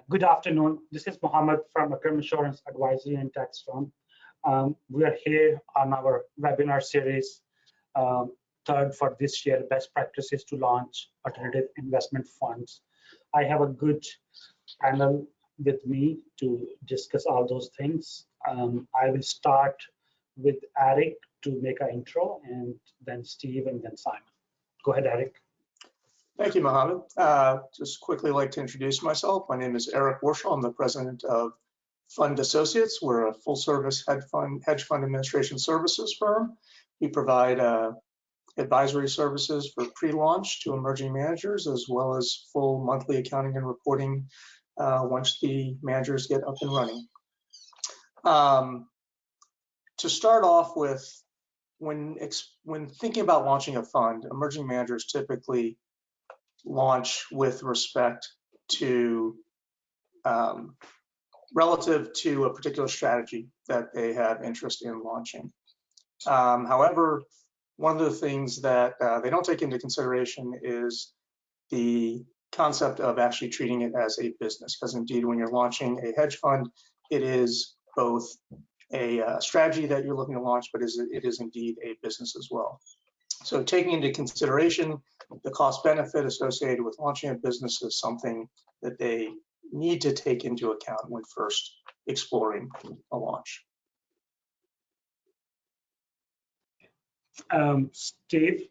Good afternoon. This is Mohammed from Akram Insurance Advisory and Tax Firm. We are here on our webinar series, third for this year, best practices to launch alternative investment funds. I have a good panel with me to discuss all those things. I will start with Eric to make an intro, and then Steve, and then Simon. Go ahead, Eric. Thank you, Mohammed. Just quickly like to introduce myself. My name is Eric Warshal. I'm the president of Fund Associates. We're a full-service hedge fund administration services firm. We provide advisory services for pre-launch to emerging managers, as well as full monthly accounting and reporting once the managers get up and running. To start off with, when thinking about launching a fund, emerging managers typically launch with respect to relative to a particular strategy that they have interest in launching. However, one of the things that they don't take into consideration is the concept of actually treating it as a business, because indeed when you're launching a hedge fund, it is both a strategy that you're looking to launch, but it is indeed a business as well. So taking into consideration the cost benefit associated with launching a business is something that they need to take into account when first exploring a launch. Steve?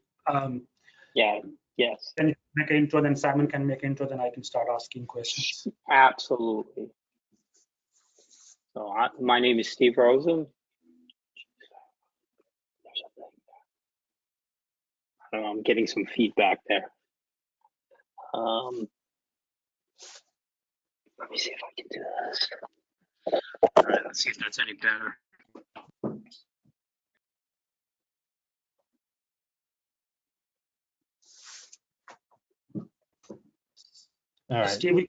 Yes. Can you make an intro, then Simon can make an intro, then I can start asking questions. Absolutely. So my name is Steve Rosen. I don't know, I'm getting some feedback there. Let me see if I can do this. All right, let's see if that's any better. All right. Steve,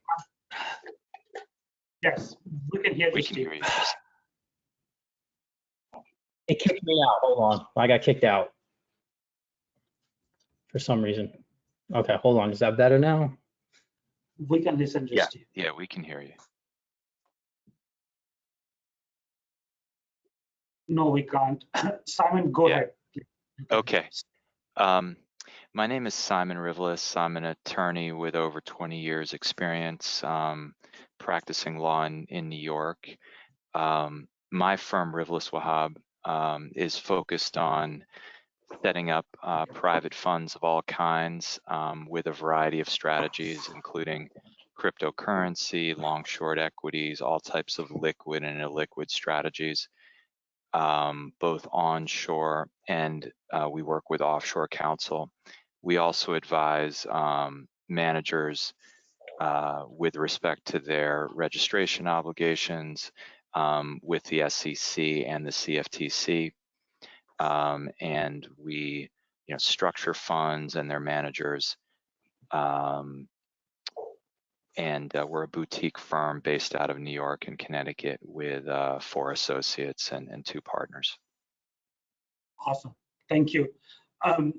yes, we can hear you, Steve. It kicked me out. Hold on. I got kicked out for some reason. Okay, hold on. Is that better now? We can listen to Steve. Yeah, we can hear you. No, we can't. Simon, go ahead. Okay. My name is Simon Riveles. I'm an attorney with over 20 years experience practicing law in New York. My firm, Riveles Wahab, is focused on setting up private funds of all kinds with a variety of strategies, including cryptocurrency, long-short equities, all types of liquid and illiquid strategies, both onshore and we work with offshore counsel. We also advise managers with respect to their registration obligations with the SEC and the CFTC. And we structure funds and their managers. And we're a boutique firm based out of New York and Connecticut with 4 associates and 2 partners. Awesome. Thank you.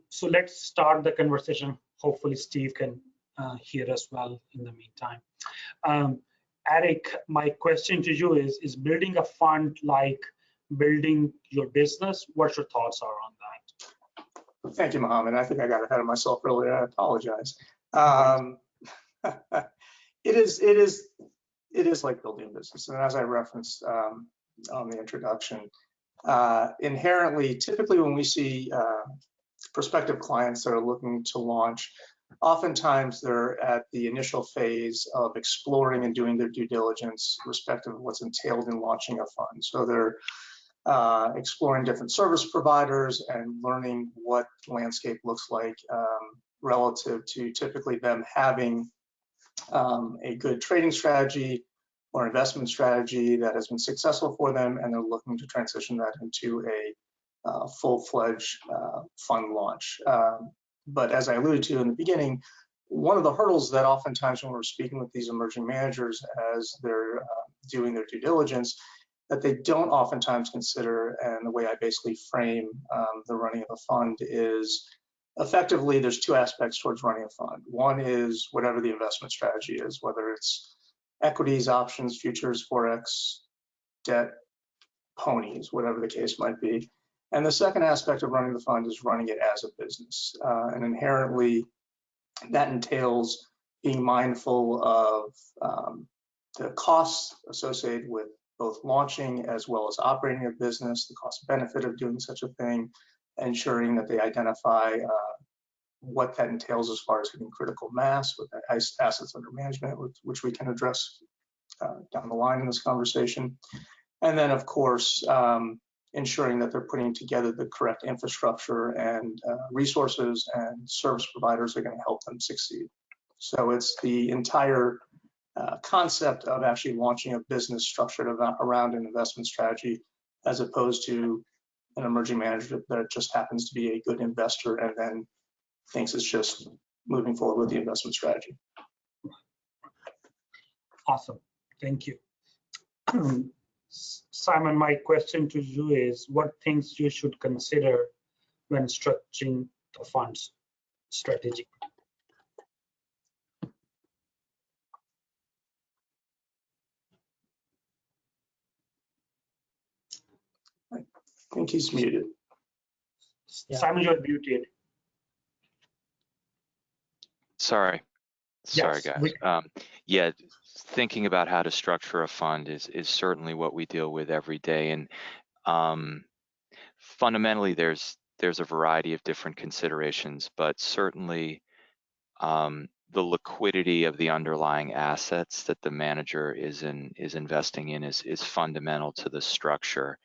So let's start the conversation. Hopefully Steve can hear us well in the meantime. Eric, my question to you is building a fund like building your business? What your thoughts are on that? Thank you, Mohammed. I think I got ahead of myself earlier. I apologize. It is like building a business, and as I referenced on the introduction, inherently, typically when we see prospective clients that are looking to launch, oftentimes they're at the initial phase of exploring and doing their due diligence respective of what's entailed in launching a fund. So they're exploring different service providers and learning what the landscape looks like relative to typically them having a good trading strategy or investment strategy that has been successful for them, and they're looking to transition that into a full-fledged fund launch. But as I alluded to in the beginning, one of the hurdles that oftentimes when we're speaking with these emerging managers as they're doing their due diligence, that they don't oftentimes consider, and the way I basically frame the running of a fund is effectively there's 2 aspects towards running a fund. One is whatever the investment strategy is, whether it's equities, options, futures, forex, debt, ponies, whatever the case might be. And the second aspect of running the fund is running it as a business. And inherently, that entails being mindful of the costs associated with both launching as well as operating a business, the cost benefit of doing such a thing, ensuring that they identify what that entails as far as hitting critical mass with assets under management, which we can address down the line in this conversation. And then, of course, ensuring that they're putting together the correct infrastructure and resources and service providers are going to help them succeed. So it's the entire concept of actually launching a business structured around an investment strategy, as opposed to an emerging manager that just happens to be a good investor and then thinks it's just moving forward with the investment strategy. Awesome, thank you. Simon, my question to you is, what things you should consider when structuring the fund's strategy? I think he's muted. Yeah. Simon, you're muted. Sorry, Yes, guys. Yeah, thinking about how to structure a fund is certainly what we deal with every day, and fundamentally there's a variety of different considerations, but certainly the liquidity of the underlying assets that the manager is investing in is fundamental to the structure,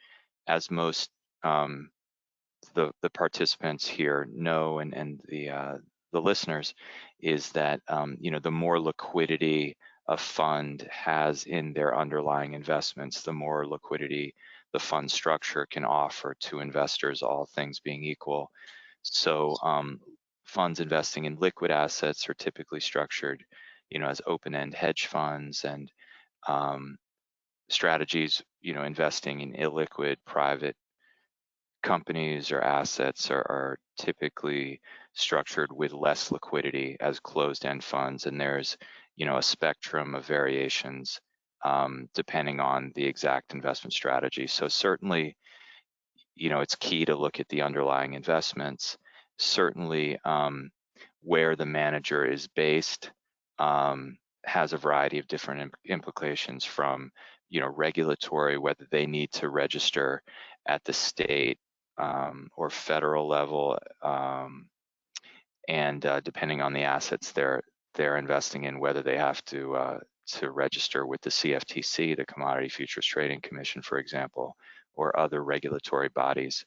as most the participants here know, and the listeners, is that the more liquidity a fund has in their underlying investments, the more liquidity the fund structure can offer to investors, all things being equal. So funds investing in liquid assets are typically structured, as open-end hedge funds, and strategies, investing in illiquid private companies or assets are typically structured with less liquidity as closed-end funds, and there's a spectrum of variations depending on the exact investment strategy. So certainly, it's key to look at the underlying investments. Certainly, where the manager is based has a variety of different implications, from regulatory, whether they need to register at the state or federal level, and depending on the assets they're investing in, whether they have to register with the CFTC, the Commodity Futures Trading Commission, for example, or other regulatory bodies.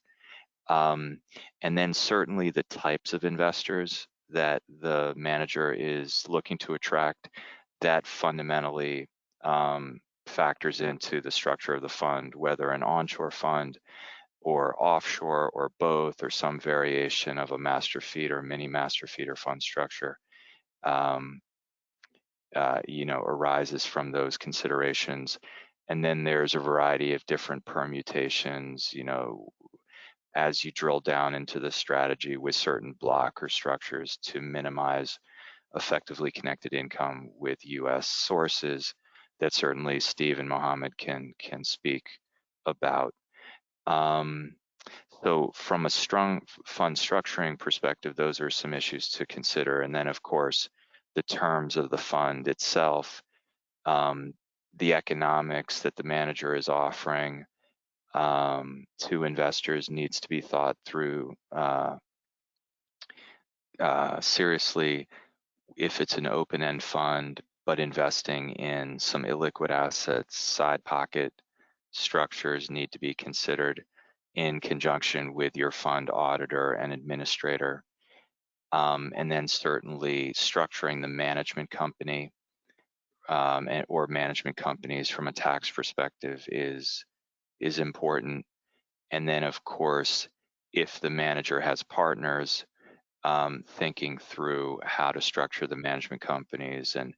And then certainly the types of investors that the manager is looking to attract, that fundamentally factors into the structure of the fund, whether an onshore fund or offshore or both, or some variation of a master feeder, mini master feeder fund structure, arises from those considerations. And then there's a variety of different permutations, as you drill down into the strategy with certain blocker structures to minimize effectively connected income with US sources, that certainly Steve and Mohammed can speak about. So from a strong fund structuring perspective, those are some issues to consider. And then, of course, the terms of the fund itself, the economics that the manager is offering to investors needs to be thought through seriously. If it's an open-end fund, but investing in some illiquid assets, side pocket structures need to be considered in conjunction with your fund auditor and administrator. And then certainly structuring the management company or management companies from a tax perspective is important. And then, of course, if the manager has partners, thinking through how to structure the management companies and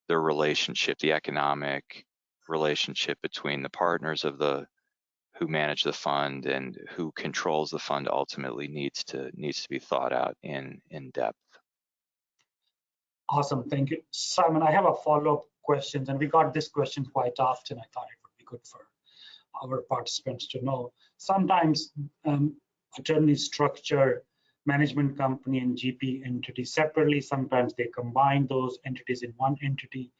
the relationship, the economic relationship between the partners of who manage the fund and who controls the fund ultimately needs to be thought out in depth. Awesome, thank you. Simon, I have a follow-up question, and we got this question quite often. I thought it would be good for our participants to know. Sometimes attorneys structure management company and GP entities separately. Sometimes they combine those entities in one entity.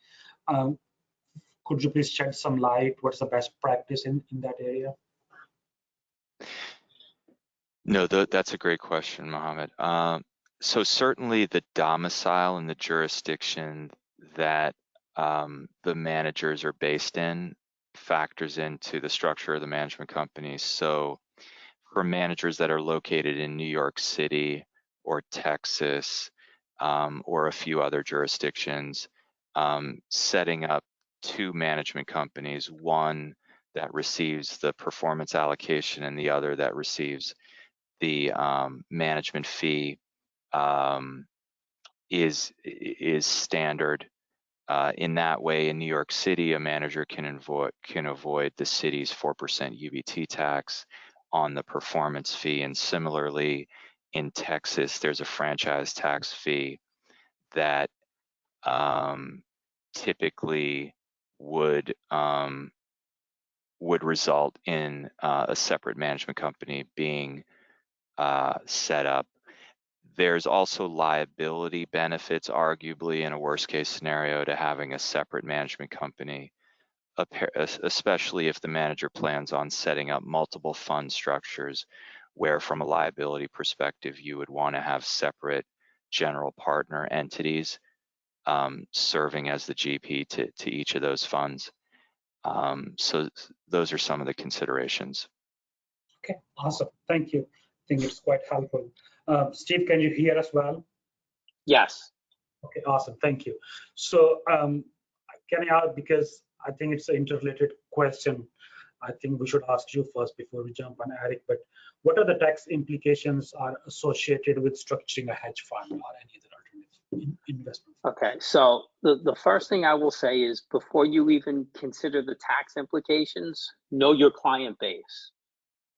Could you please shed some light? What's the best practice in that area? No, that's a great question, Mohammed. So certainly the domicile and the jurisdiction that the managers are based in factors into the structure of the management company. So for managers that are located in New York City or Texas or a few other jurisdictions, setting up two management companies, one that receives the performance allocation and the other that receives the management fee is standard. In that way, in New York City, a manager can avoid the city's 4% UBT tax on the performance fee, and similarly, in Texas, there's a franchise tax fee that typically would result in a separate management company being set up. There's also liability benefits, arguably, in a worst case scenario, to having a separate management company, especially if the manager plans on setting up multiple fund structures, where from a liability perspective, you would want to have separate general partner entities serving as the GP to each of those funds. So those are some of the considerations. Okay, awesome, thank you. I think it's quite helpful. Steve, can you hear us well? Yes. Okay, awesome, thank you. So can I ask, because I think it's an interrelated question, I think we should ask you first before we jump on Eric, but what are the tax implications are associated with structuring a hedge fund or any other alternative investment? Okay, so the first thing I will say is, before you even consider the tax implications, know your client base.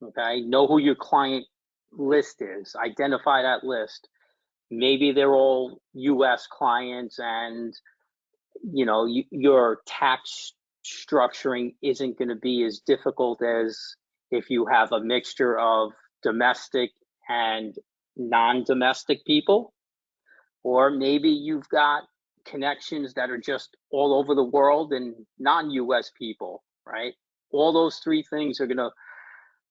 Okay, know who your client list is, identify that list. Maybe they're all US clients, and you know, your tax structuring isn't going to be as difficult as if you have a mixture of domestic and non-domestic people. Or maybe you've got connections that are just all over the world and non-US people, right? All those three things are going to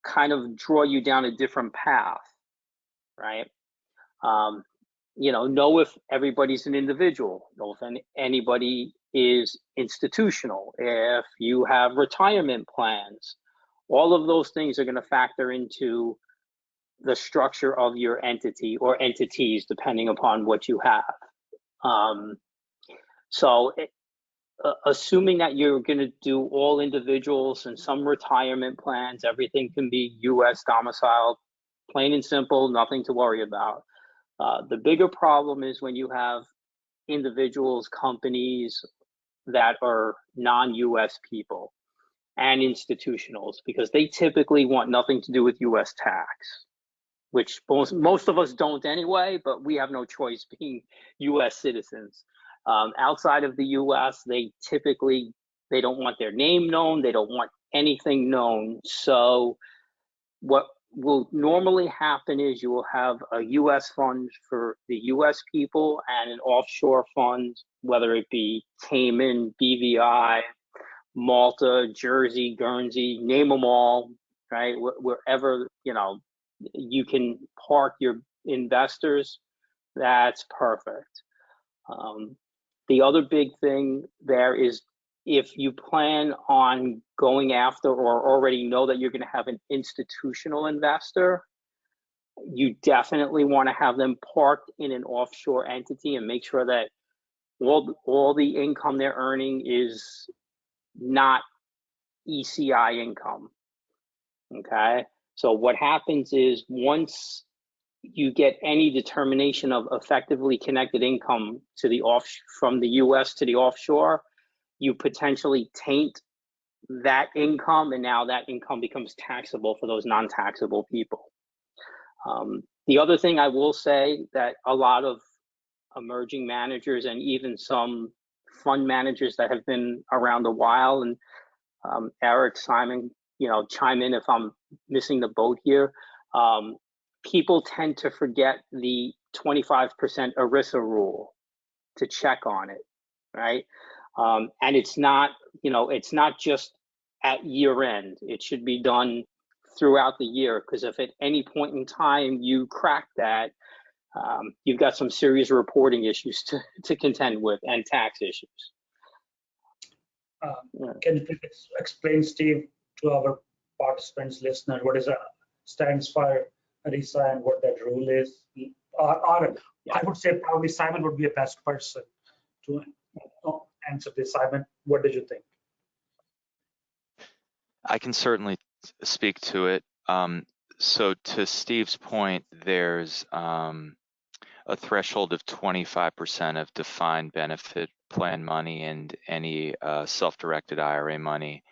kind of draw you down a different path, right? You know if everybody's an individual, know if anybody is institutional, if you have retirement plans. All of those things are going to factor into the structure of your entity or entities, depending upon what you have. Assuming that you're going to do all individuals and some retirement plans, everything can be US domiciled, plain and simple, nothing to worry about. The bigger problem is when you have individuals, companies that are non-US people and institutionals, because they typically want nothing to do with US tax, which most of us don't anyway, but we have no choice being US citizens. Outside of the US, they don't want their name known, they don't want anything known. So what will normally happen is you will have a US fund for the US people and an offshore fund, whether it be Cayman, BVI, Malta, Jersey, Guernsey, name them all, right? Wherever, you know, you can park your investors, that's perfect. The other big thing there is, if you plan on going after or already know that you're going to have an institutional investor, you definitely want to have them parked in an offshore entity and make sure that all the income they're earning is not ECI income. Okay, so what happens is, once you get any determination of effectively connected income to from the US to the offshore, you potentially taint that income, and now that income becomes taxable for those non-taxable people. The other thing I will say that a lot of emerging managers and even some fund managers that have been around a while. And Eric, Simon, chime in if I'm missing the boat here. People tend to forget the 25% ERISA rule to check on it, right? And it's not just at year end. It should be done throughout the year, because if at any point in time you crack that, you've got some serious reporting issues to contend with, and tax issues. Can you please explain, Steve, to our participants, listeners, what is stands for ERISA and what that rule is? Or I would say probably Simon would be a best person to answer this. Simon, what did you think? I can certainly speak to it. So to Steve's point, there's a threshold of 25% of defined benefit plan money and any self-directed IRA money.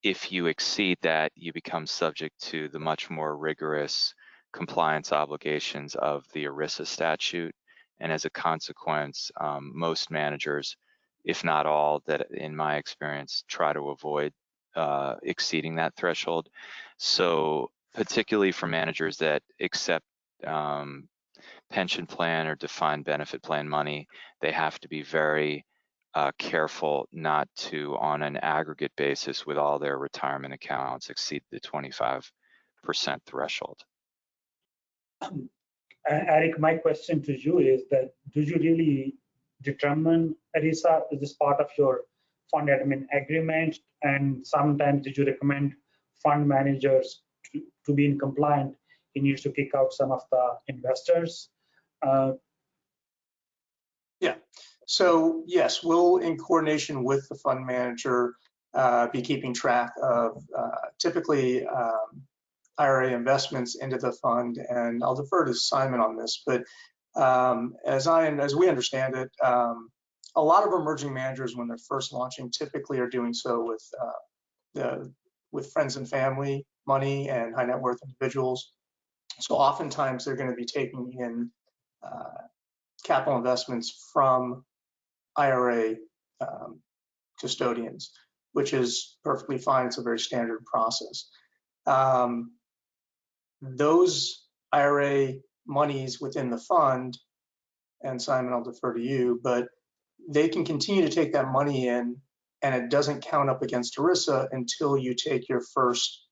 If you exceed that, you become subject to the much more rigorous compliance obligations of the ERISA statute. And as a consequence, most managers, if not all, that in my experience, try to avoid exceeding that threshold. So particularly for managers that accept pension plan or defined benefit plan money, they have to be very careful not to, on an aggregate basis with all their retirement accounts, exceed the 25% threshold. Eric, my question to you is that, do you really determine ERISA? Is this part of your fund admin agreement? And sometimes did you recommend fund managers to be in compliant? He needs to kick out some of the investors. Yeah, so yes, we'll, in coordination with the fund manager, be keeping track of typically IRA investments into the fund, and I'll defer to Simon on this, but as we understand it, a lot of emerging managers, when they're first launching, typically are doing so with friends and family money and high net worth individuals. So oftentimes they're going to be taking in capital investments from IRA custodians, which is perfectly fine. It's a very standard process. Those IRA monies within the fund, and Simon, I'll defer to you, but they can continue to take that money in, and it doesn't count up against ERISA until you take your first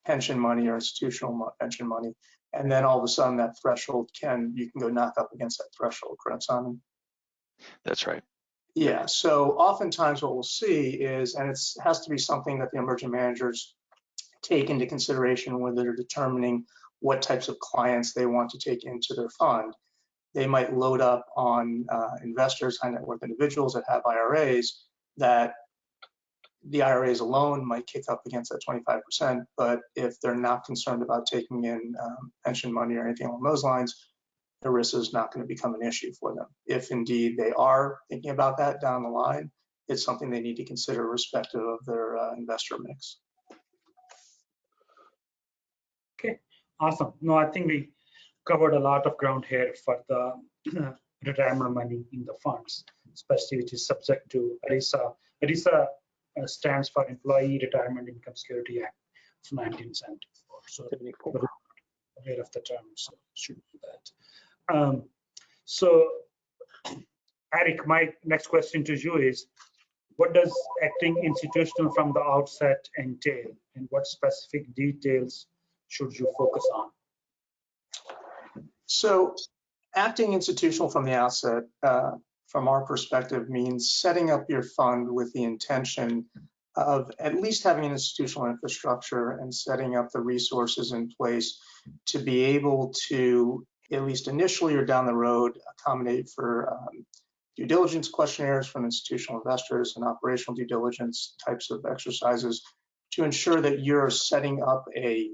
pension money or institutional pension money, and then all of a sudden that threshold you can go knock up against that threshold. Correct, Simon? That's right. Yeah. So oftentimes what we'll see is, and it has to be something that the emerging managers take into consideration when they're determining what types of clients they want to take into their fund. They might load up on investors, high net worth individuals that have IRAs, that the IRAs alone might kick up against that 25%, but if they're not concerned about taking in pension money or anything along those lines, ERISA is not going to become an issue for them. If indeed they are thinking about that down the line, it's something they need to consider irrespective of their investor mix. Okay, awesome. No, I think we covered a lot of ground here for the retirement money in the funds, especially which is subject to ERISA. ERISA stands for Employee Retirement Income Security Act of 1974. So we're aware of the term, so should do that. So Eric, my next question to you is, what does acting institutional from the outset entail, and what specific details should you focus on? So acting institutional from the outset, from our perspective, means setting up your fund with the intention of at least having an institutional infrastructure and setting up the resources in place to be able to, at least initially or down the road, accommodate for due diligence questionnaires from institutional investors and operational due diligence types of exercises to ensure that you're setting up a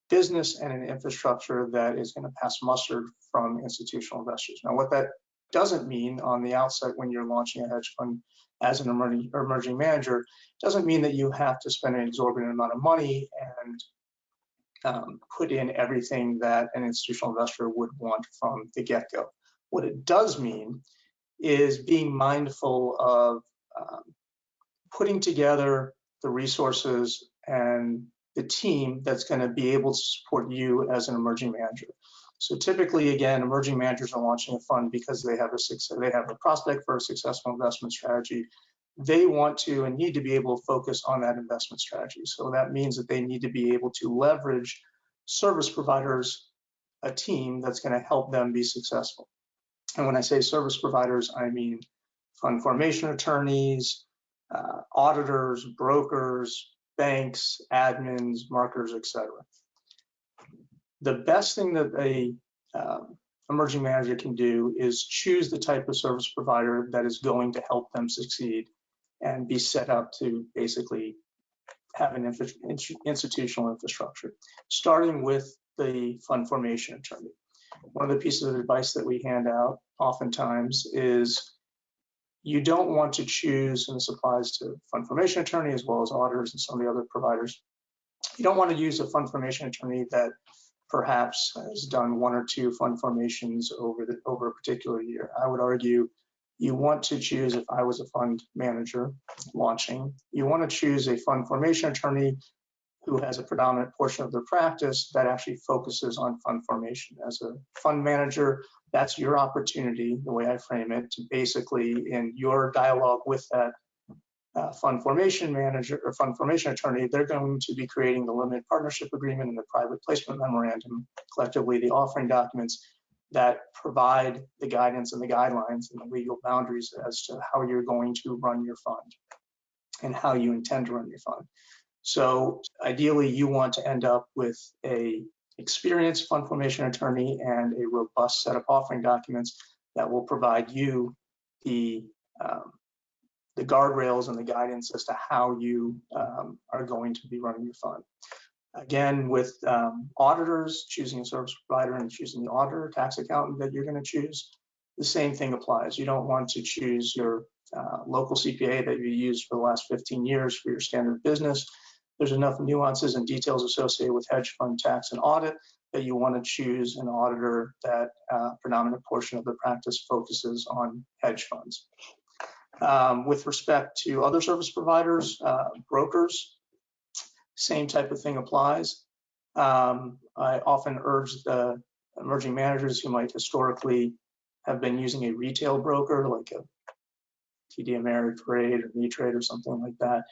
business and an infrastructure that is going to pass muster from institutional investors. Now, what that doesn't mean on the outset when you're launching a hedge fund as an emerging manager, doesn't mean that you have to spend an exorbitant amount of money and put in everything that an institutional investor would want from the get-go. What it does mean is being mindful of putting together the resources and the team that's going to be able to support you as an emerging manager. So typically, again, emerging managers are launching a fund because they have a prospect for a successful investment strategy. They want to and need to be able to focus on that investment strategy. So that means that they need to be able to leverage service providers, a team that's going to help them be successful. And when I say service providers, I mean fund formation attorneys, auditors, brokers, banks, admins, marketers, etc. The best thing that a emerging manager can do is choose the type of service provider that is going to help them succeed and be set up to basically have an institutional infrastructure, starting with the fund formation attorney. One of the pieces of advice that we hand out oftentimes is you don't want to choose, and this applies to fund formation attorney as well as auditors and some of the other providers, you don't want to use a fund formation attorney that perhaps has done 1 or 2 fund formations over a particular year. I would argue you want to choose, if I was a fund manager launching, you want to choose a fund formation attorney who has a predominant portion of their practice that actually focuses on fund formation. As a fund manager, that's your opportunity, the way I frame it, to basically, in your dialogue with that fund formation manager or fund formation attorney, they're going to be creating the limited partnership agreement and the private placement memorandum, collectively the offering documents that provide the guidance and the guidelines and the legal boundaries as to how you're going to run your fund and how you intend to run your fund. So ideally, you want to end up with a experienced fund formation attorney and a robust set of offering documents that will provide you the guardrails and the guidance as to how you are going to be running your fund. Again, with auditors, choosing a service provider and choosing the auditor, tax accountant that you're going to choose, the same thing applies. You don't want to choose your local CPA that you used for the last 15 years for your standard business. There's enough nuances and details associated with hedge fund tax and audit that you want to choose an auditor that predominant portion of the practice focuses on hedge funds. With respect to other service providers, brokers, same type of thing applies. I often urge the emerging managers who might historically have been using a retail broker like a TD Ameritrade or E-Trade or something like that.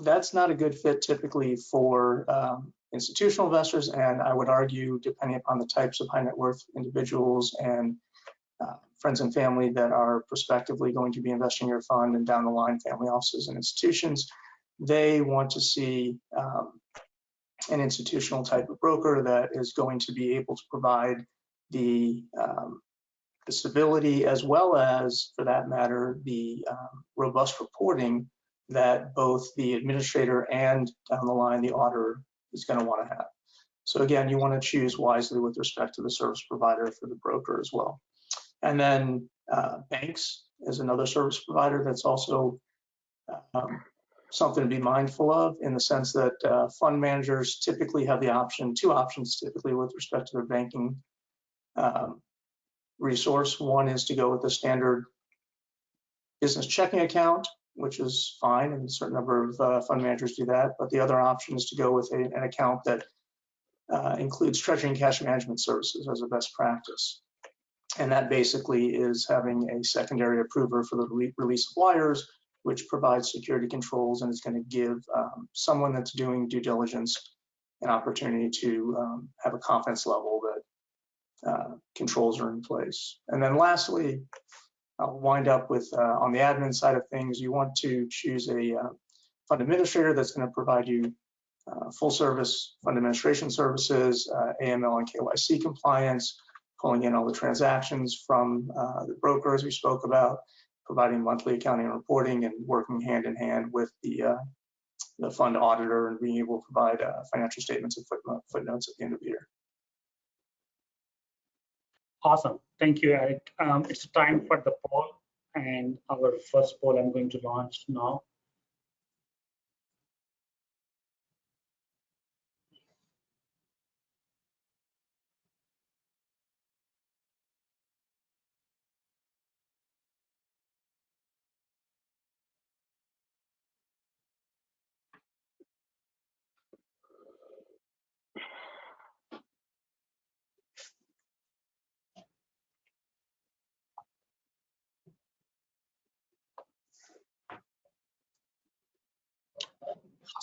That's not a good fit typically for institutional investors, and I would argue, depending upon the types of high net worth individuals and friends and family that are prospectively going to be investing in your fund and down the line family offices and institutions, they want to see an institutional type of broker that is going to be able to provide the stability as well as, for that matter, the robust reporting that both the administrator and down the line the auditor is going to want to have. So again, you want to choose wisely with respect to the service provider for the broker as well. And then banks is another service provider that's also something to be mindful of, in the sense that fund managers typically have the option, 2 options typically with respect to their banking resource. One is to go with a standard business checking account, which is fine, and a certain number of fund managers do that. But the other option is to go with an account that includes treasury and cash management services as a best practice. And that basically is having a secondary approver for the release of wires, which provides security controls and is going to give someone that's doing due diligence an opportunity to have a confidence level that controls are in place. And then lastly, I'll wind up with on the admin side of things, you want to choose a fund administrator that's going to provide you full service fund administration services, AML and KYC compliance, pulling in all the transactions from the broker as we spoke about, providing monthly accounting and reporting, and working hand in hand with the fund auditor and being able to provide financial statements and footnotes at the end of the year. Awesome. Thank you, Eric. It's time for the poll, and our first poll I'm going to launch now.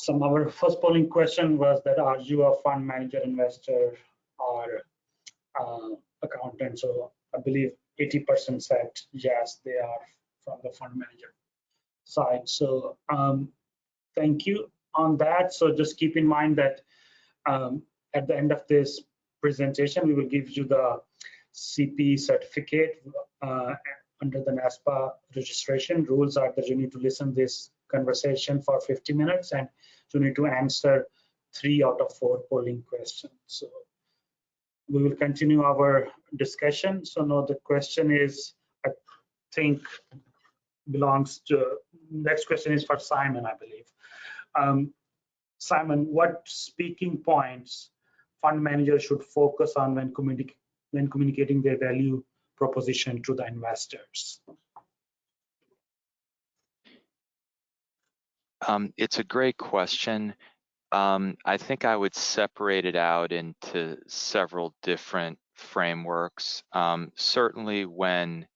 Our first polling question was that are you a fund manager, investor, or accountant? So I believe 80% said yes, they are from the fund manager side. So thank you on that. So just keep in mind that at the end of this presentation, we will give you the CP certificate under the NASPA registration. Rules are that you need to listen this conversation for 50 minutes and you need to answer 3 out of 4 polling questions. So we will continue our discussion. So now the question is, I think belongs to, next question is for Simon, I believe. Simon, what speaking points fund managers should focus on when communicating their value proposition to the investors? It's a great question. I think I would separate it out into several different frameworks. Certainly when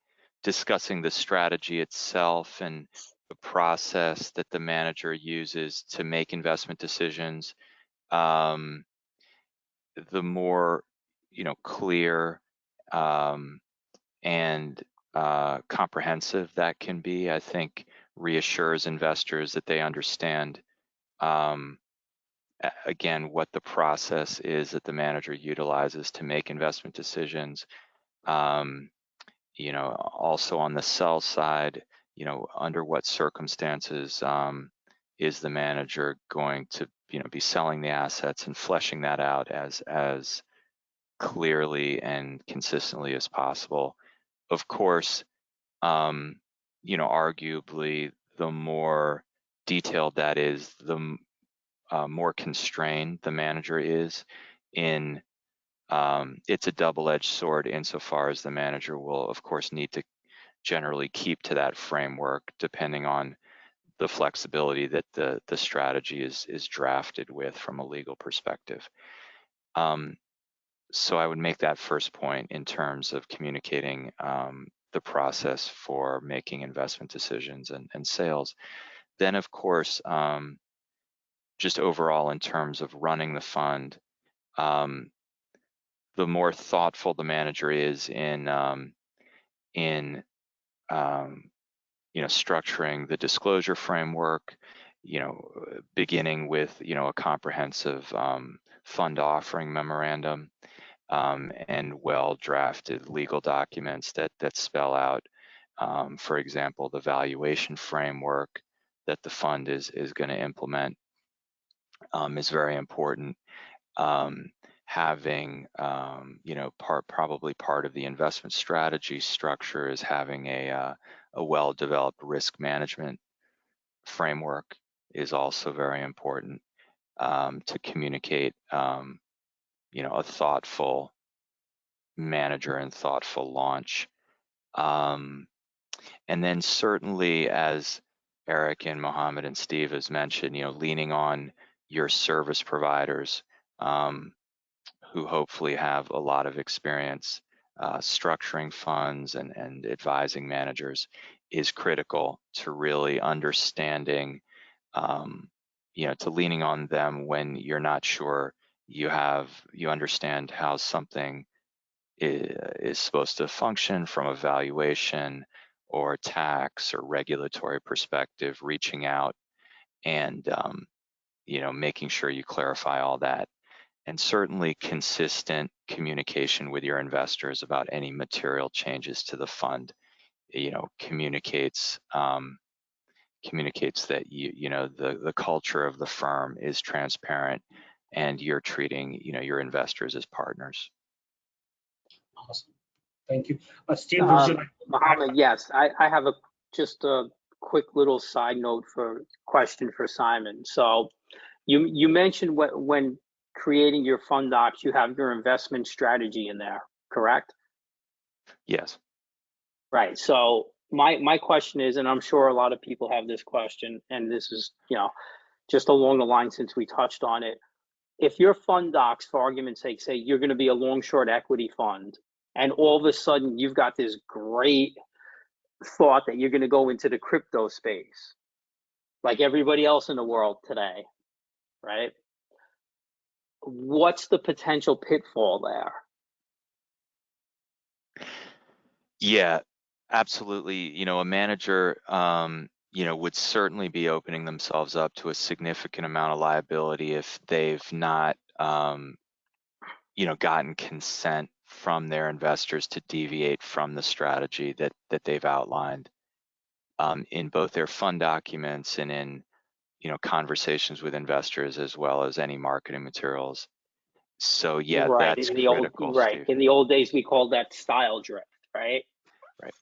discussing the strategy itself and the process that the manager uses to make investment decisions, the more clear and comprehensive that can be, I think reassures investors that they understand again what the process is that the manager utilizes to make investment decisions. Also on the sell side, under what circumstances is the manager going to be selling the assets and fleshing that out as clearly and consistently as possible. Of course, arguably the more detailed that is, the more constrained the manager is in it's a double-edged sword insofar as the manager will of course need to generally keep to that framework depending on the flexibility that the strategy is drafted with from a legal perspective. So I would make that first point in terms of communicating the process for making investment decisions and sales. Then of course, just overall in terms of running the fund, the more thoughtful the manager is in structuring the disclosure framework, beginning with a comprehensive fund offering memorandum and well-drafted legal documents that spell out, for example, the valuation framework that the fund is going to implement is very important. Having, probably part of the investment strategy structure is having a well-developed risk management framework is also very important to communicate, a thoughtful manager and thoughtful launch. And then certainly, as Eric and Mohammed and Steve has mentioned, leaning on your service providers who hopefully have a lot of experience structuring funds and advising managers is critical to really understanding, to leaning on them when you're not sure you understand how something is supposed to function from a valuation or tax or regulatory perspective, reaching out and making sure you clarify all that. And certainly consistent communication with your investors about any material changes to the fund, communicates that the culture of the firm is transparent and you're treating your investors as partners. Awesome, thank you. Steve, would you like to Mohammed, yes, I have just a quick little side note for question for Simon. So you mentioned when creating your fund docs, you have your investment strategy in there, correct? Yes. Right. So my question is, and I'm sure a lot of people have this question, and this is, just along the line since we touched on it. If your fund docs, for argument's sake, say you're going to be a long short equity fund, and all of a sudden you've got this great thought that you're going to go into the crypto space, like everybody else in the world today. right? What's the potential pitfall there? Yeah, absolutely. You know, a manager, you know, would certainly be opening themselves up to a significant amount of liability if they've not, you know, gotten consent from their investors to deviate from the strategy that they've outlined in both their fund documents and in, you know, conversations with investors, as well as any marketing materials. So yeah, Right. that's In the old, critical, right. Steve. In the old days, we called that style drift, right? Right.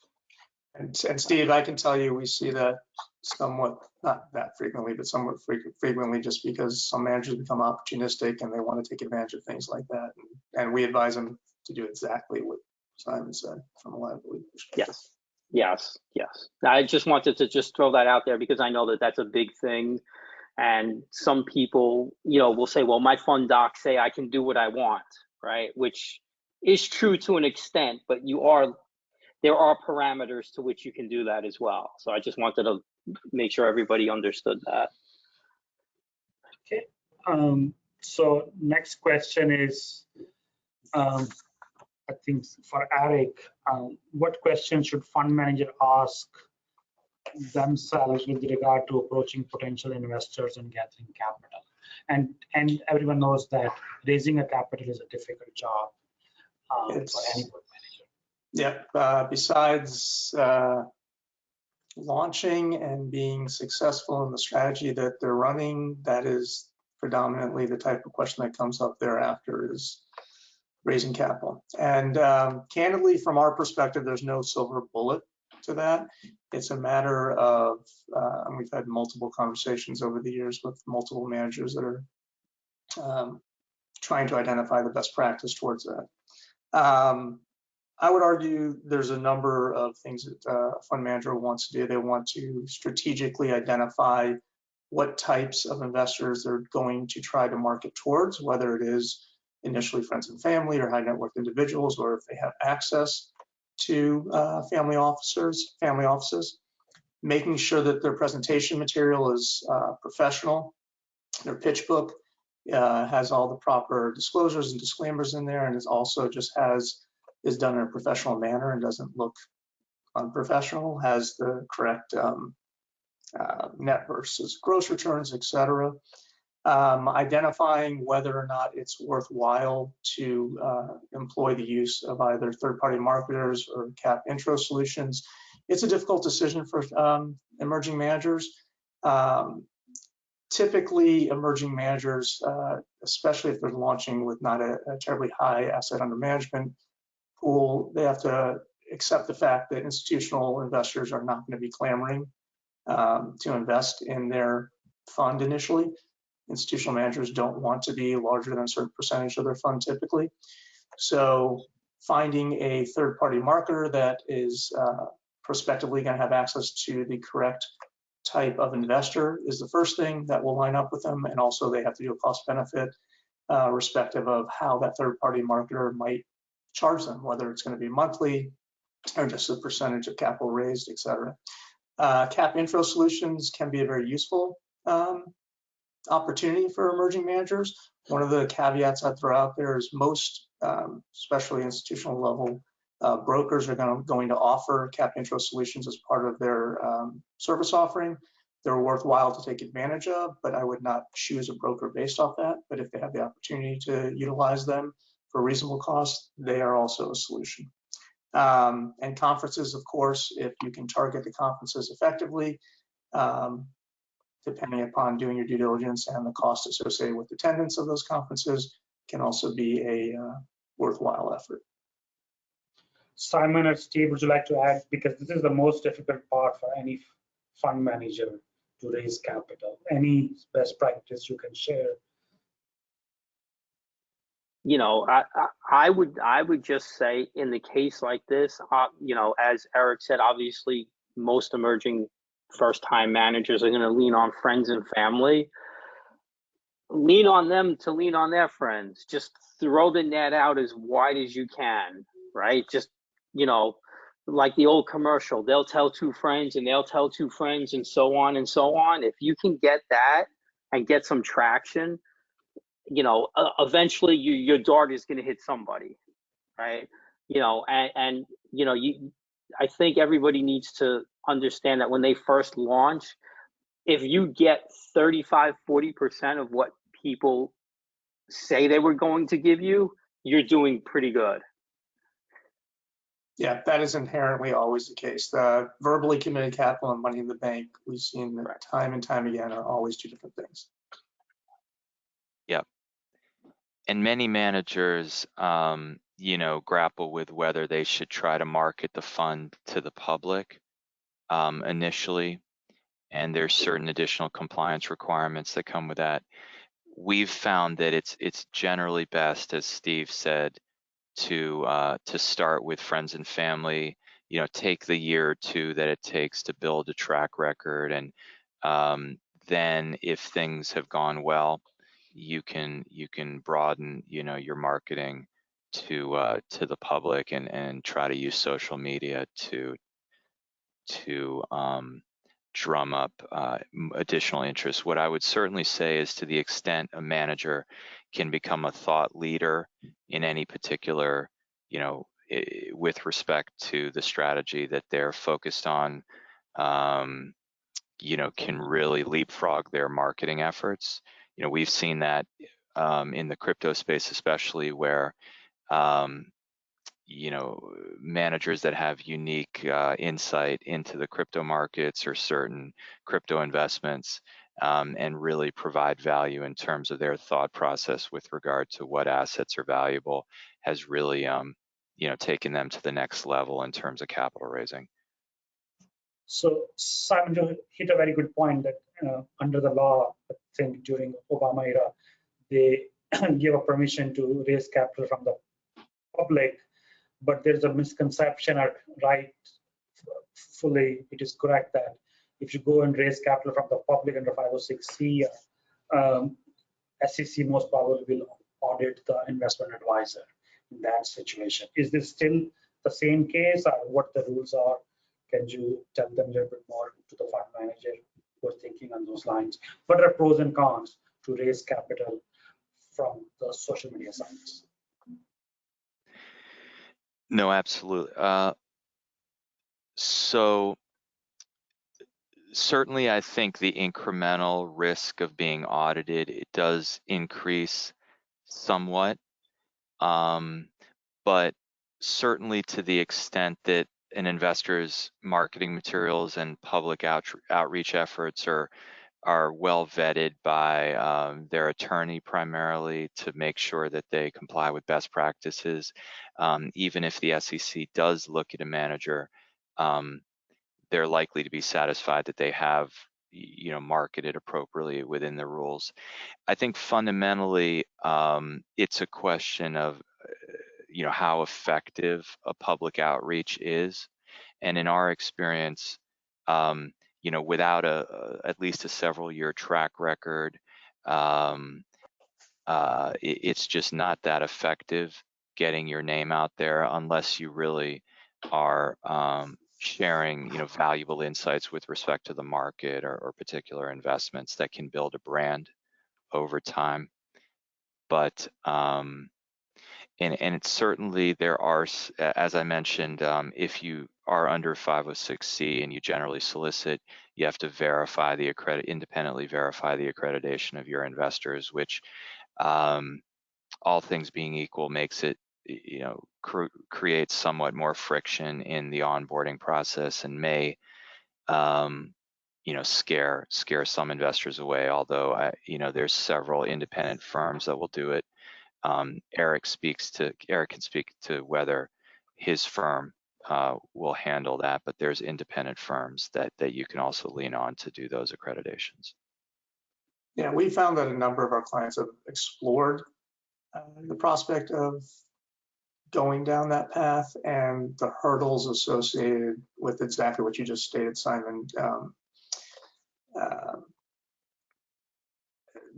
And Steve, I can tell you, we see that somewhat, not that frequently, but somewhat frequently, just because some managers become opportunistic and they want to take advantage of things like that. And we advise them to do exactly what Simon said from a liability perspective. Yes. Yes. Yes. I just wanted to just throw that out there because I know that that's a big thing. And some people, you know, will say, well, my fund docs say I can do what I want, right? Which is true to an extent, but there are parameters to which you can do that as well. So I just wanted to make sure everybody understood that. Okay. So next question is, I think for Eric, what questions should fund manager ask themselves with regard to approaching potential investors and gathering capital? And everyone knows that raising a capital is a difficult job for any fund manager. Yeah, besides launching and being successful in the strategy that they're running, that is predominantly the type of question that comes up thereafter, is raising capital. And candidly, from our perspective, there's no silver bullet to that. It's a matter of, and we've had multiple conversations over the years with multiple managers that are trying to identify the best practice towards that. I would argue there's a number of things that a fund manager wants to do. They want to strategically identify what types of investors they're going to try to market towards, whether it is initially friends and family or high net worth individuals, or if they have access to family offices, making sure that their presentation material is professional, their pitch book has all the proper disclosures and disclaimers in there, and is also is done in a professional manner and doesn't look unprofessional, has the correct net versus gross returns, etc. Identifying whether or not it's worthwhile to employ the use of either third-party marketers or cap intro solutions. It's a difficult decision for emerging managers. Typically, emerging managers, especially if they're launching with not a terribly high asset under management pool, they have to accept the fact that institutional investors are not going to be clamoring to invest in their fund initially. Institutional managers don't want to be larger than a certain percentage of their fund typically. So finding a third-party marketer that is prospectively going to have access to the correct type of investor is the first thing that will line up with them. And also they have to do a cost benefit respective of how that third-party marketer might charge them, whether it's going to be monthly or just a percentage of capital raised, etc. Cap intro solutions can be a very useful opportunity for emerging managers. One of the caveats I throw out there is most, especially institutional level brokers, are going to offer cap intro solutions as part of their service offering. They're worthwhile to take advantage of, but I would not choose a broker based off that. But if they have the opportunity to utilize them for reasonable cost, they are also a solution. And conferences, of course, if you can target the conferences effectively, depending upon doing your due diligence and the cost associated with attendance of those conferences, can also be a worthwhile effort. Simon or Steve, would you like to add, because this is the most difficult part for any fund manager to raise capital, any best practice you can share? You know, I would just say in the case like this, you know, as Eric said, obviously most emerging first-time managers are going to lean on friends and family. Lean on them to lean on their friends. Just throw the net out as wide as you can, right? Just, you know, like the old commercial, they'll tell two friends and they'll tell two friends and so on and so on. If you can get that and get some traction, you know, eventually your dart is going to hit somebody, right? You know, and you know, I think everybody needs to understand that when they first launch, if you get 35-40% of what people say they were going to give you, you're doing pretty good. Yeah, that is inherently always the case. The verbally committed capital and money in the bank, we've seen that time and time again, are always two different things. Yep. And many managers, you know, grapple with whether they should try to market the fund to the public initially, and there's certain additional compliance requirements that come with that. We've found that it's generally best, as Steve said, to start with friends and family. You know, take the year or two that it takes to build a track record, and then if things have gone well, you can broaden, you know, your marketing to the public and try to use social media to drum up additional interest. What I would certainly say is, to the extent a manager can become a thought leader in any particular, you know, with respect to the strategy that they're focused on, you know, can really leapfrog their marketing efforts. You know, we've seen that in the crypto space, especially, where you know, managers that have unique insight into the crypto markets or certain crypto investments, and really provide value in terms of their thought process with regard to what assets are valuable, has really, you know, taken them to the next level in terms of capital raising. So Simon, you hit a very good point that under the law, I think during Obama era, they gave a permission to raise capital from the public, but there's a misconception, right? Fully, it is correct that if you go and raise capital from the public under 506C, SEC most probably will audit the investment advisor in that situation. Is this still the same case, or what the rules are? Can you tell them a little bit more to the fund manager who are thinking on those lines? What are pros and cons to raise capital from the social media sites? No, absolutely. So certainly, I think the incremental risk of being audited, it does increase somewhat, but certainly to the extent that an investor's marketing materials and public outreach efforts are well vetted by their attorney primarily, to make sure that they comply with best practices. Even if the SEC does look at a manager, they're likely to be satisfied that they have, you know, marketed appropriately within the rules. I think fundamentally, it's a question of, you know, how effective a public outreach is, and in our experience, you know, without at least a several-year track record, it's just not that effective getting your name out there unless you really are sharing, you know, valuable insights with respect to the market or particular investments that can build a brand over time. But and it's certainly, there are, as I mentioned, if you are under 506C and you generally solicit, you have to verify the independently verify the accreditation of your investors, which, all things being equal, makes it, you know, creates somewhat more friction in the onboarding process, and may, you know, scare some investors away. Although you know, there's several independent firms that will do it. Eric can speak to whether his firm will handle that, but there's independent firms that you can also lean on to do those accreditations. Yeah, we found that a number of our clients have explored the prospect of going down that path, and the hurdles associated with exactly what you just stated, Simon,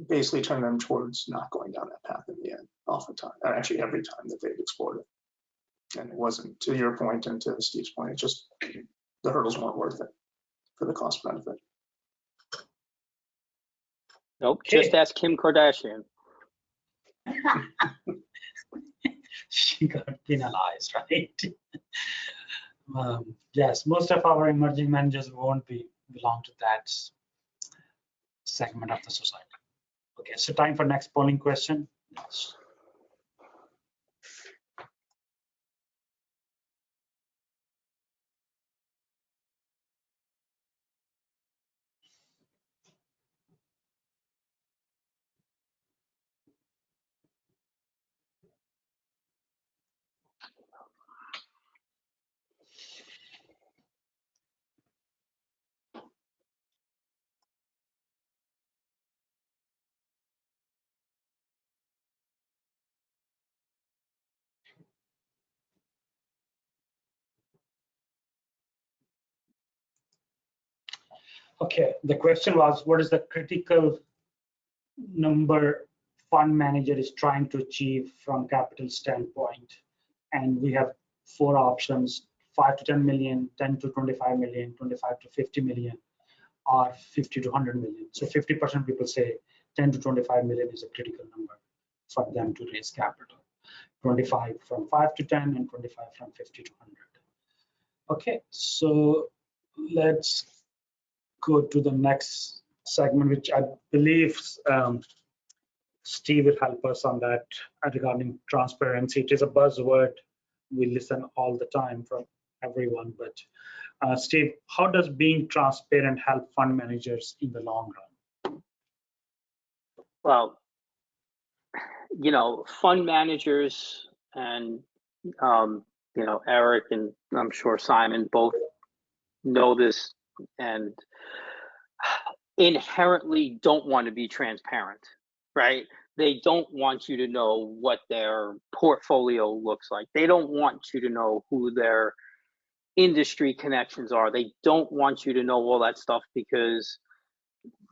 basically turn them towards not going down that path in the end, oftentimes, or actually every time that they've explored it. And it wasn't, to your point and to Steve's point, it just, the hurdles weren't worth it for the cost benefit. Nope, Okay. just ask Kim Kardashian. She got penalized, right? Yes, most of our emerging managers won't belong to that segment of the society. Okay, so time for next polling question. Yes. Okay, the question was, what is the critical number fund manager is trying to achieve from capital standpoint? And we have 4 options: 5 to 10 million, 10 to 25 million, 25 to 50 million, or 50 to 100 million. So 50% people say 10 to 25 million is a critical number for them to raise capital. 25 from 5 to 10, and 25 from 50 to 100. Okay, so let's go to the next segment, which I believe Steve will help us on that regarding transparency. It is a buzzword we listen all the time from everyone, but Steve, how does being transparent help fund managers in the long run? Well, you know, fund managers and, you know, Eric and I'm sure Simon both know this and inherently don't want to be transparent, right? They don't want you to know what their portfolio looks like. They don't want you to know who their industry connections are. They don't want you to know all that stuff because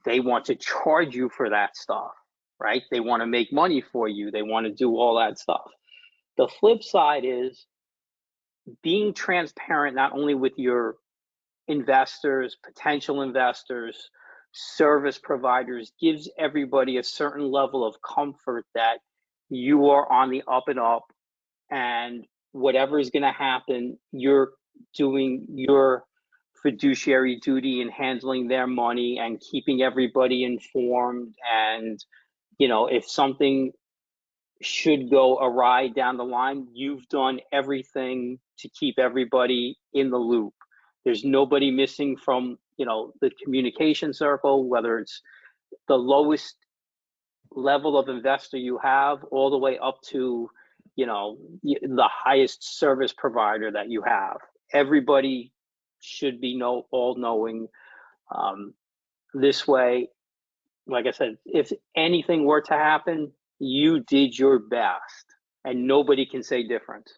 they want to charge you for that stuff, right? They want to make money for you. They want to do all that stuff. The flip side is being transparent not only with your investors, potential investors, service providers, gives everybody a certain level of comfort that you are on the up and up, and whatever is going to happen, you're doing your fiduciary duty in handling their money and keeping everybody informed. And, you know, if something should go awry down the line, you've done everything to keep everybody in the loop. There's nobody missing from, you know, the communication circle, whether it's the lowest level of investor you have all the way up to, you know, the highest service provider that you have. Everybody should be all knowing. This way, like I said, if anything were to happen, you did your best and nobody can say different.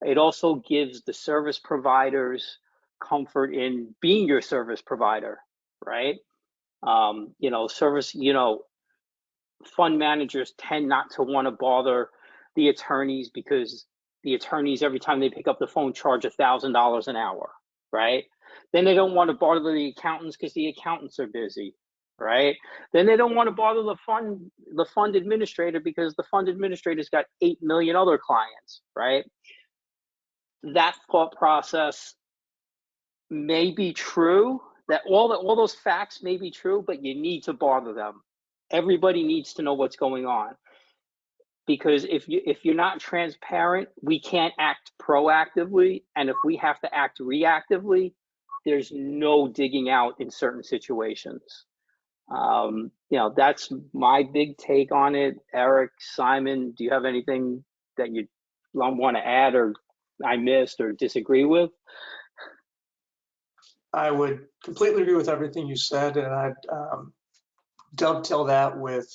It also gives the service providers comfort in being your service provider, right? You know, fund managers tend not to want to bother the attorneys because the attorneys, every time they pick up the phone, charge $1,000 an hour, right? Then they don't want to bother the accountants because the accountants are busy, right? Then they don't want to bother the fund administrator because the fund administrator's got 8 million other clients, right? That thought process may be true, that all those facts may be true, but you need to bother them. Everybody needs to know what's going on, because if you're not transparent, we can't act proactively, and if we have to act reactively, there's no digging out in certain situations. You know, that's my big take on it. Eric, Simon, do you have anything that you want to add or I missed or disagree with? I would completely agree with everything you said, and I'd dovetail that with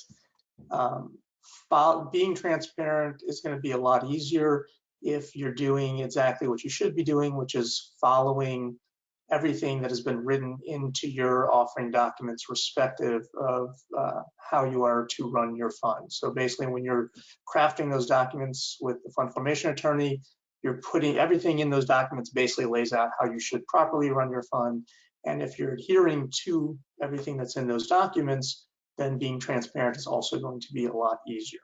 being transparent is going to be a lot easier if you're doing exactly what you should be doing, which is following everything that has been written into your offering documents, respective of how you are to run your fund. So basically, when you're crafting those documents with the fund formation attorney, you're putting everything in those documents, basically lays out how you should properly run your fund. And if you're adhering to everything that's in those documents, then being transparent is also going to be a lot easier.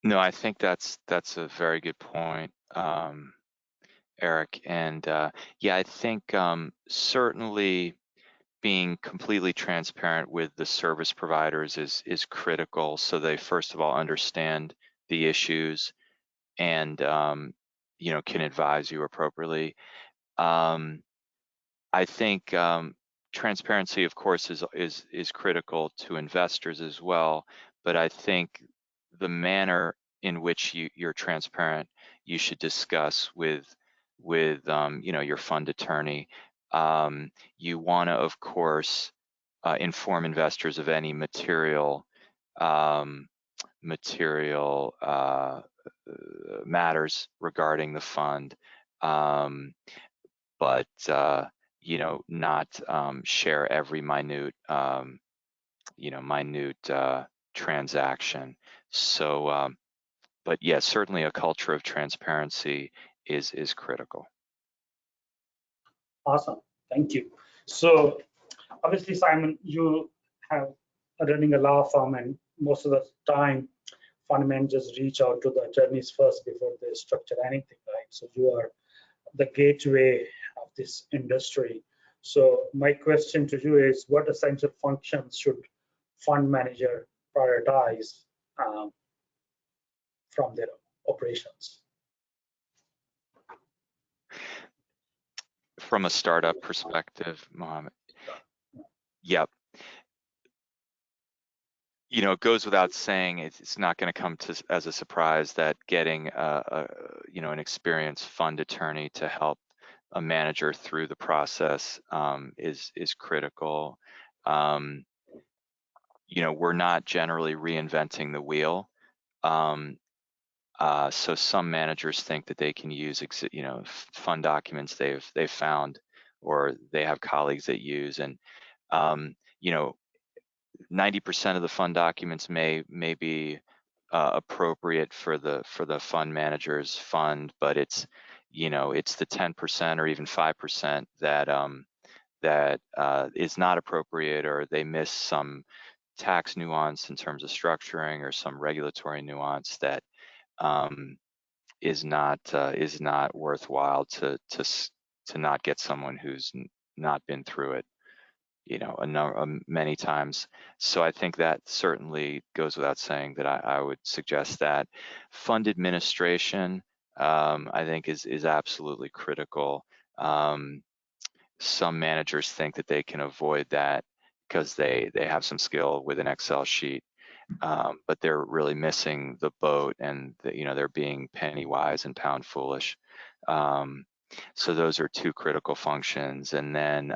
No, I think that's a very good point, Eric. And yeah, I think certainly being completely transparent with the service providers is critical, so they first of all understand the issues and you know, can advise you appropriately. I think transparency, of course, is critical to investors as well. But I think the manner in which you're transparent, you should discuss with you know, your fund attorney. You want to, of course, inform investors of any material matters regarding the fund. But you know, not share every minute you know, transaction. So but yeah, certainly a culture of transparency is critical. Awesome, thank you. So obviously, Simon, you have running a law firm, and most of the time fund managers reach out to the attorneys first before they structure anything, right? So you are the gateway of this industry. So my question to you is, what essential functions should fund manager prioritize from their operations? From a startup perspective, Mohammed. Yep. You know, it goes without saying, it's not going to come as a surprise that getting you know, an experienced fund attorney to help a manager through the process is critical. You know, we're not generally reinventing the wheel. So some managers think that they can use, you know, fund documents they've found, or they have colleagues that use, and you know, 90% of the fund documents may be appropriate for the fund manager's fund, but it's, you know, it's the 10% or even 5% that is not appropriate, or they miss some tax nuance in terms of structuring, or some regulatory nuance that is not worthwhile to not get someone who's not been through it, you know, many times. So I think that certainly goes without saying that I would suggest that. Fund administration, I think is absolutely critical. Some managers think that they can avoid that because they have some skill with an Excel sheet, but they're really missing the boat, and you know, they're being penny wise and pound foolish. So those are two critical functions. And then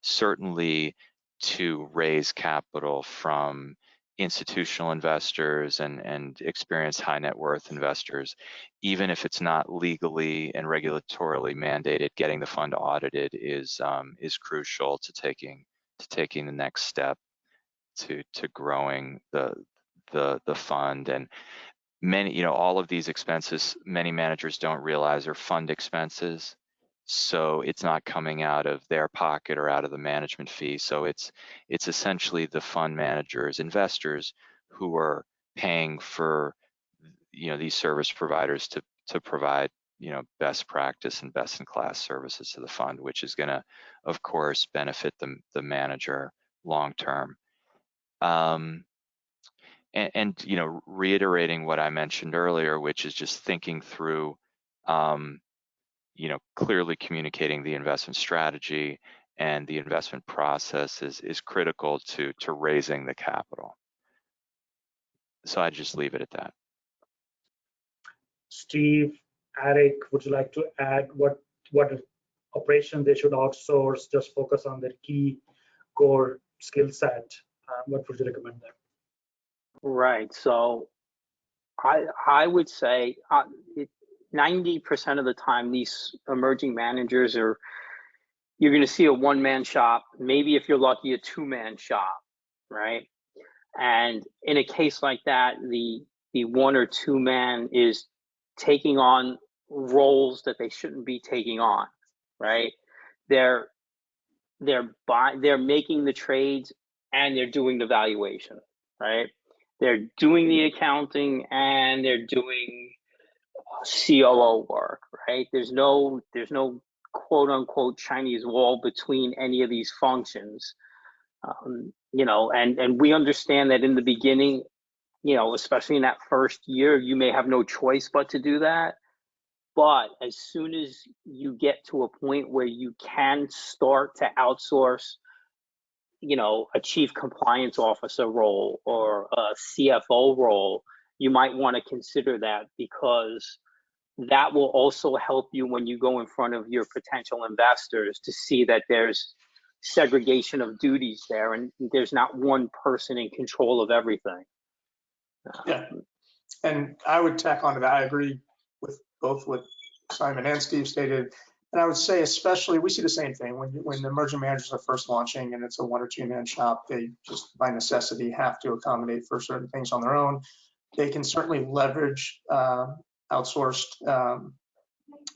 certainly to raise capital from institutional investors and experienced high net worth investors, even if it's not legally and regulatorily mandated, getting the fund audited is crucial to taking the next step to growing the fund. And many, you know, all of these expenses, many managers don't realize are fund expenses. So it's not coming out of their pocket or out of the management fee. So it's essentially the fund managers, investors, who are paying for, you know, these service providers to provide, you know, best practice and best in class services to the fund, which is going to, of course, benefit the manager long term. And you know, reiterating what I mentioned earlier, which is just thinking through, you know, clearly communicating the investment strategy and the investment process is critical to raising the capital. So I just leave it at that. Steve, Eric, would you like to add what operation they should outsource, just focus on their key core skill set? What would you recommend them? Right. So I would say 90% of the time, these emerging managers you're going to see a one-man shop, maybe if you're lucky, a two-man shop, right? And in a case like that, the one or two man is taking on roles that they shouldn't be taking on, right? They're they're making the trades and they're doing the valuation, right? They're doing the accounting and they're doing COO work, right? There's no quote unquote Chinese wall between any of these functions. You know, and we understand that in the beginning, you know, especially in that first year, you may have no choice but to do that. But as soon as you get to a point where you can start to outsource, you know, a chief compliance officer role or a CFO role, you might want to consider that, because that will also help you when you go in front of your potential investors to see that there's segregation of duties there and there's not one person in control of everything. Yeah, and I would tack onto that. I agree with both what Simon and Steve stated. And I would say, especially, we see the same thing when the emerging managers are first launching and it's a 1 or 2 man shop, they just by necessity have to accommodate for certain things on their own. They can certainly leverage outsourced,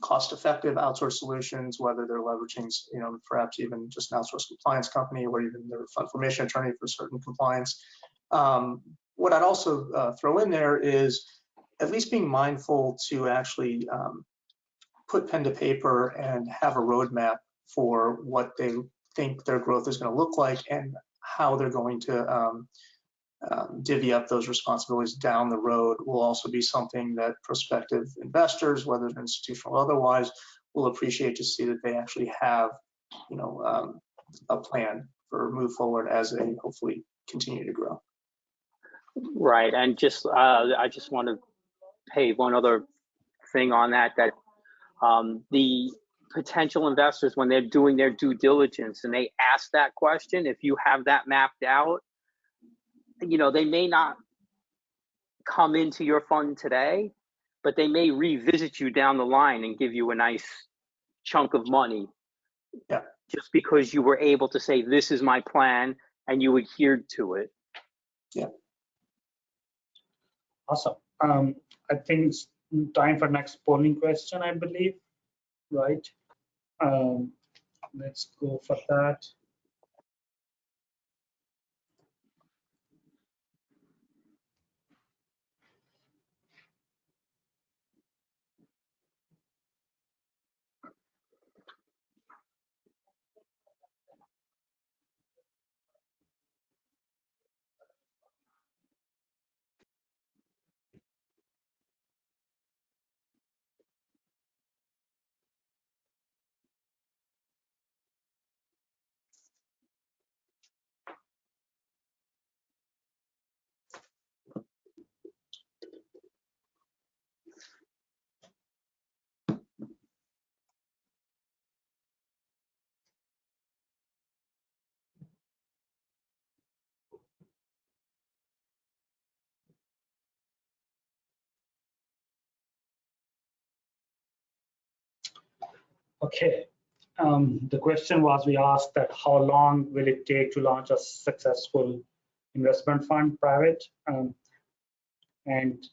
cost-effective outsourced solutions, whether they're leveraging, you know, perhaps even just an outsourced compliance company or even their fund formation attorney for certain compliance. What I'd also throw in there is at least being mindful to actually put pen to paper and have a roadmap for what they think their growth is going to look like and how they're going to divvy up those responsibilities down the road will also be something that prospective investors, whether they're institutional or otherwise, will appreciate to see that they actually have, you know, a plan for move forward as they hopefully continue to grow. Right, and just I just want to pay one other thing on that, that the potential investors, when they're doing their due diligence and they ask that question, if you have that mapped out, you know, they may not come into your fund today, but they may revisit you down the line and give you a nice chunk of money. Yeah. Just because you were able to say, this is my plan, and you adhered to it. Yeah. Awesome. I think it's time for next polling question, I believe, right? Let's go for that. Okay. The question was, we asked that how long will it take to launch a successful investment fund private? And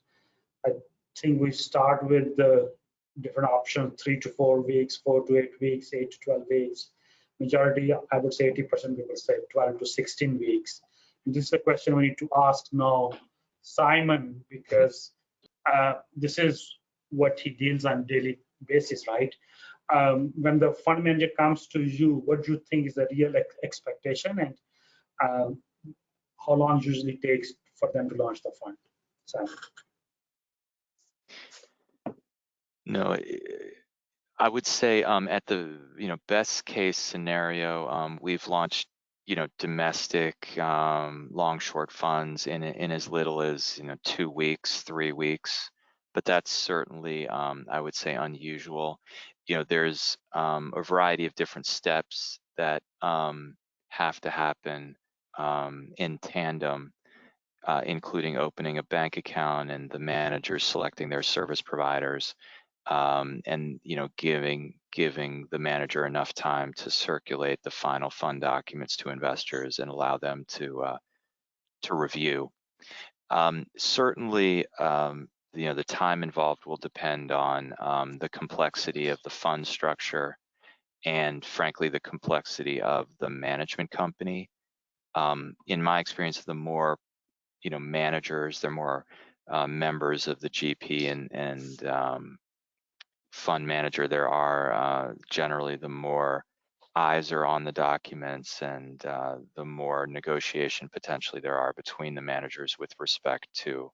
I think we start with the different options, 3 to 4 weeks, 4 to 8 weeks, 8 to 12 weeks. Majority, I would say 80% people say 12 to 16 weeks. And this is a question we need to ask now Simon, because this is what he deals on daily basis, right? When the fund manager comes to you, what do you think is the real expectation, and how long usually takes for them to launch the fund? Simon. No, I would say at the best case scenario, we've launched domestic long short funds in as little as 2 weeks, 3 weeks, but that's certainly I would say unusual. There's a variety of different steps that have to happen in tandem, including opening a bank account and the managers selecting their service providers, and giving the manager enough time to circulate the final fund documents to investors and allow them to review. Certainly, the time involved will depend on the complexity of the fund structure and frankly, the complexity of the management company. In my experience, the more managers, the more members of the GP and fund manager there are, generally the more eyes are on the documents and the more negotiation potentially there are between the managers with respect to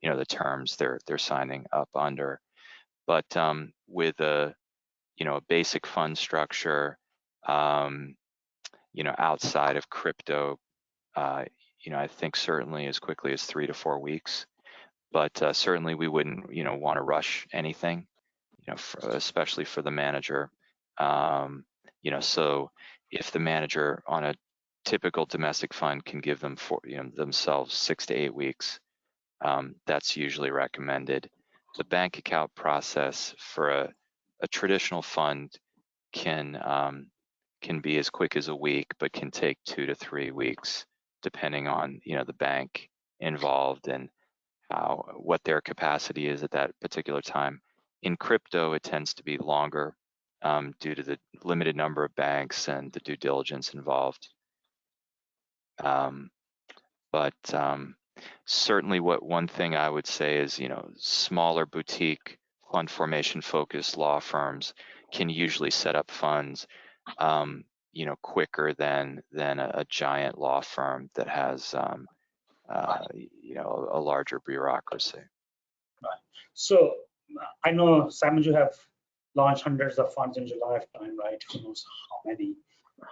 the terms they're signing up under. But with a basic fund structure, outside of crypto, I think certainly as quickly as 3 to 4 weeks, but certainly we wouldn't want to rush anything, especially for the manager. So if the manager on a typical domestic fund can give them themselves 6 to 8 weeks, that's usually recommended. The bank account process for a traditional fund can be as quick as a week, but can take 2 to 3 weeks, depending on the bank involved and what their capacity is at that particular time. In crypto, it tends to be longer due to the limited number of banks and the due diligence involved. But certainly one thing I would say is, smaller boutique fund formation focused law firms can usually set up funds, quicker than a giant law firm that has, a larger bureaucracy. Right. So I know, Simon, you have launched hundreds of funds in your lifetime, right? Who knows how many?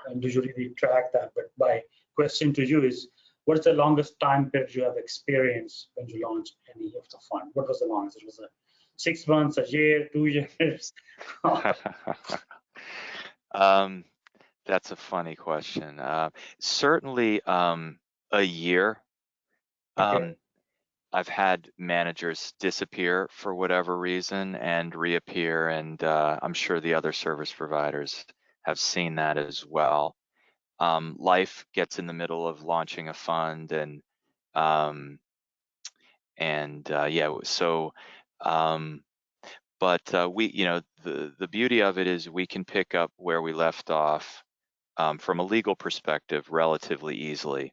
And do you really track that? But my question to you is, what is the longest time period you have experienced when you launched any of the fund? What was the longest? It was 6 months, a year, 2 years? That's a funny question. Certainly a year. Okay. I've had managers disappear for whatever reason and reappear, and I'm sure the other service providers have seen that as well. Life gets in the middle of launching a fund, and yeah. So, but we, the beauty of it is we can pick up where we left off from a legal perspective relatively easily.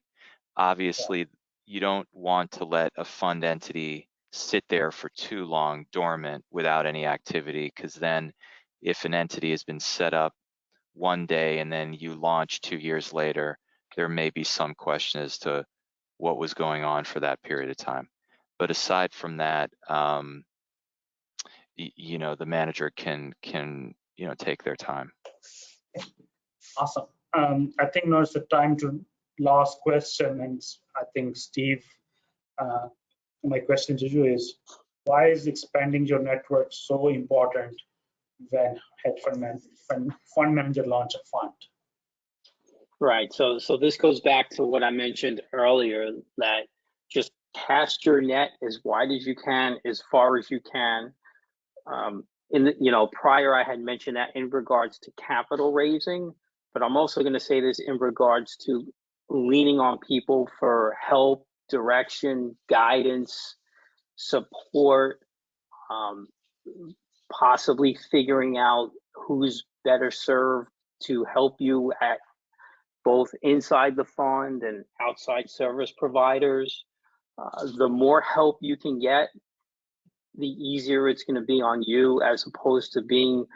Obviously, you don't want to let a fund entity sit there for too long dormant without any activity, because then if an entity has been set up one day and then you launch 2 years later, there may be some question as to what was going on for that period of time. But aside from that, the manager can take their time. Awesome. I think now it's the time to last question, and I think Steve, my question to you is, why is expanding your network so important when fund manager launch a fund? Right. So this goes back to what I mentioned earlier, that just cast your net as wide as you can, as far as you can. Prior I had mentioned that in regards to capital raising, but I'm also going to say this in regards to leaning on people for help, direction, guidance, support, possibly figuring out who's better served to help you at both inside the fund and outside service providers. The more help you can get, the easier it's going to be on you, as opposed to being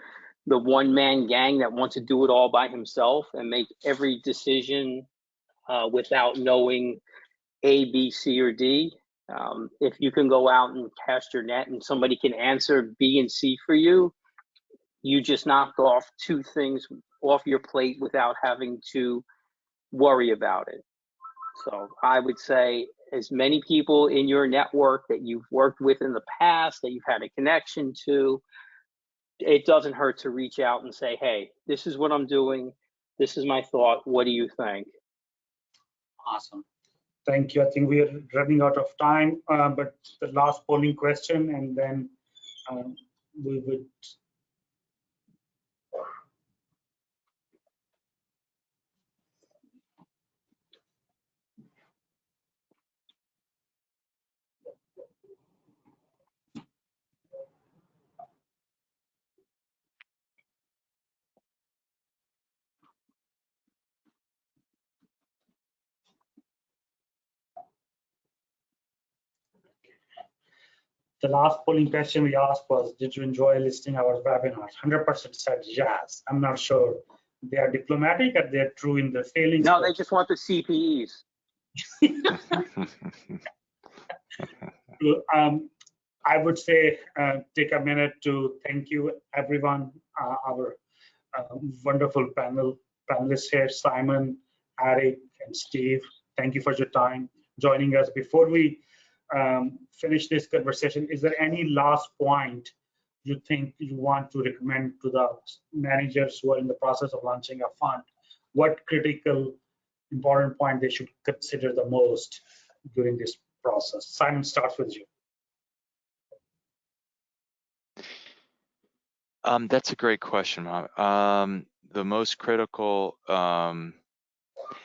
the one-man gang that wants to do it all by himself and make every decision without knowing A, B, C, or D. If you can go out and cast your net and somebody can answer B and C for you, you just knocked off 2 things off your plate without having to worry about it. So I would say, as many people in your network that you've worked with in the past, that you've had a connection to, it doesn't hurt to reach out and say, hey, this is what I'm doing. This is my thought. What do you think? Awesome. Thank you. I think we are running out of time, but the last polling question, and then we would. The last polling question we asked was, did you enjoy listening our webinars? 100% said yes. I'm not sure they are diplomatic or they're true in their feelings. No, they just want the CPEs. I would say take a minute to thank you, everyone, our wonderful panelists here, Simon, Eric, and Steve. Thank you for your time joining us. Before we finish this conversation, is there any last point you think you want to recommend to the managers who are in the process of launching a fund? What critical, important point they should consider the most during this process? Simon, starts with you. That's a great question, Mohammed. The most critical,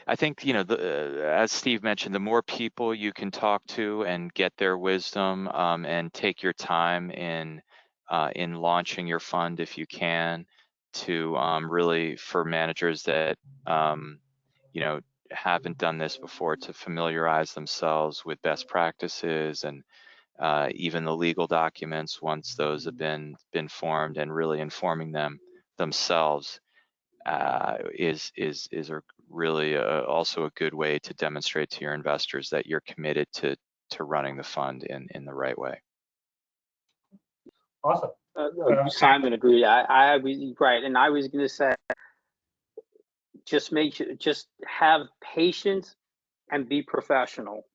I think, as Steve mentioned, the more people you can talk to and get their wisdom, and take your time in launching your fund if you can, to really, for managers that haven't done this before, to familiarize themselves with best practices and even the legal documents once those have been formed, and really informing themselves is really also a good way to demonstrate to your investors that you're committed to running the fund in the right way. Awesome. Simon agreed. I was right, and I was going to say, just have patience and be professional,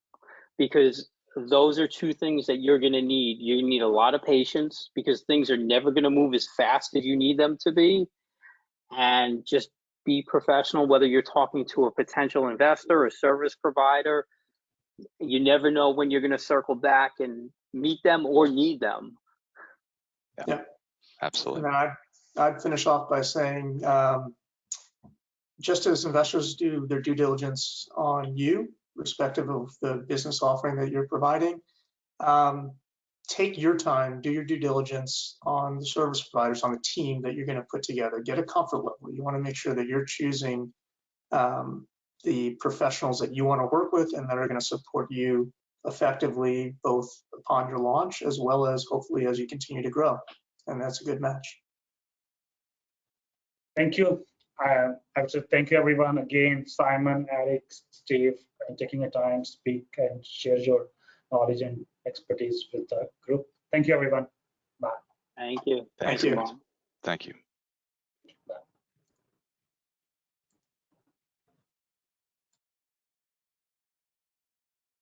because those are two things that you're going to need. You need a lot of patience because things are never going to move as fast as you need them to be, and just be professional, whether you're talking to a potential investor or service provider. You never know when you're going to circle back and meet them or need them. Yeah. Absolutely. And I'd finish off by saying, just as investors do their due diligence on you, respective of the business offering that you're providing, take your time, do your due diligence on the service providers, on the team that you're going to put together. Get a comfort level. You want to make sure that you're choosing the professionals that you want to work with and that are going to support you effectively, both upon your launch as well as hopefully as you continue to grow. And that's a good match. Thank you. I would say thank you, everyone. Again, Simon, Eric, Steve, and taking the time to speak and share your knowledge and expertise with the group. Thank you, everyone. Bye. Thank you. Thank you. Mom. Thank you.